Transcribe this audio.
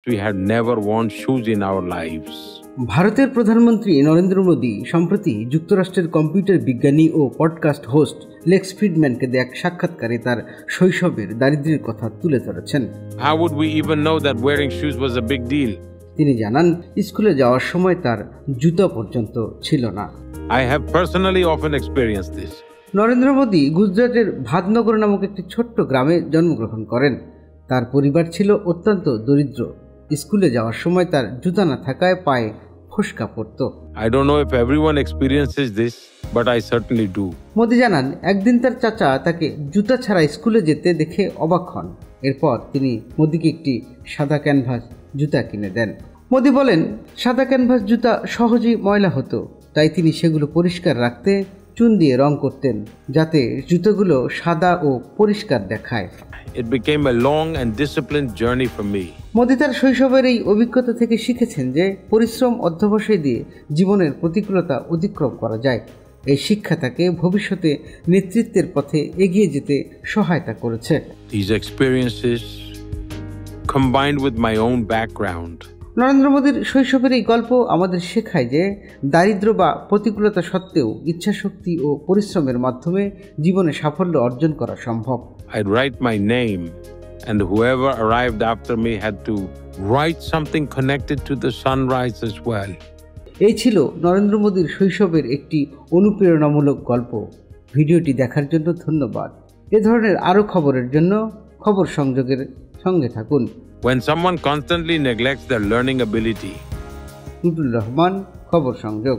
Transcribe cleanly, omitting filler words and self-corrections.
We had never worn shoes in our lives. ভারতের প্রধানমন্ত্রী নরেন্দ্র মোদী সম্প্রতি যুক্তরাষ্ট্রের কম্পিউটার বিজ্ঞানী ও পডকাস্ট হোস্ট লেক্স ফ্রিডম্যানকে দেয়া এক সাক্ষাৎকারে তার শৈশবের দারিদ্র্যের কথা তুলে ধরেছেন। How would we even know that wearing shoes was a big deal? তিনি জানান, স্কুলে যাওয়ার সময় তার জুতা পর্যন্ত ছিল না। I have personally often experienced this. Narendra Modi গুজরাটের ভাদনগর নামক একটি ছোট্ট গ্রামে জন্মগ্রহণ করেন। তার পরিবার ছিল অত্যন্ত দরিদ্র। স্কুলে যাওয়ার সময় তার জুতা না থাকায় পায়ে ফোস্কা পড়ত। I don't know if everyone experiences this, but I certainly do. Modi জানান, একদিন তার চাচা তাকে জুতা ছাড়া স্কুলে যেতে দেখে অবাক হন। এরপর তিনি মোদীকে একটি সাদা ক্যানভাস জুতা কিনে দেন। মোদী বলেন, সাদা ক্যানভাস জুতা সহজেই ময়লা হতো, তাই তিনি সেগুলো পরিষ্কার রাখতে চুন দিয়ে রং করতেন, যাতে জুতোগুলো সাদা ও পরিষ্কার দেখায়। It became a long and disciplined journey for me. Modi তার শৈশবের এই অভিজ্ঞতা থেকে শিখেছেন যে পরিশ্রম অধ্যবসায় দিয়ে জীবনের প্রতিকূলতা অতিক্রম করা যায়। এই শিক্ষা তাকে ভবিষ্যতে নেতৃত্বের পথে এগিয়ে যেতে সহায়তা করেছে। These experiences, combined with my own background, Narendra মোদীর শৈশবের এই গল্প আমাদের শেখায় যে দারিদ্র্য বা প্রতিকূলতা সত্ত্বেও ইচ্ছাশক্তি ও পরিশ্রমের মাধ্যমে জীবনে সাফল্য অর্জন করা সম্ভব। I'd write my name, and whoever arrived after me had to write something connected to the sunrise as well. এই ছিল নরেন্দ্র মোদীর শৈশবের একটি অনুপ্রেরণামূলক গল্প। ভিডিওটি দেখার জন্য ধন্যবাদ। এ ধরনের আরও খবরের জন্য খবর সংযোগের সঙ্গে থাকুন। When someone constantly neglects their learning ability, Tutul Rahman, খবর সংযোগ।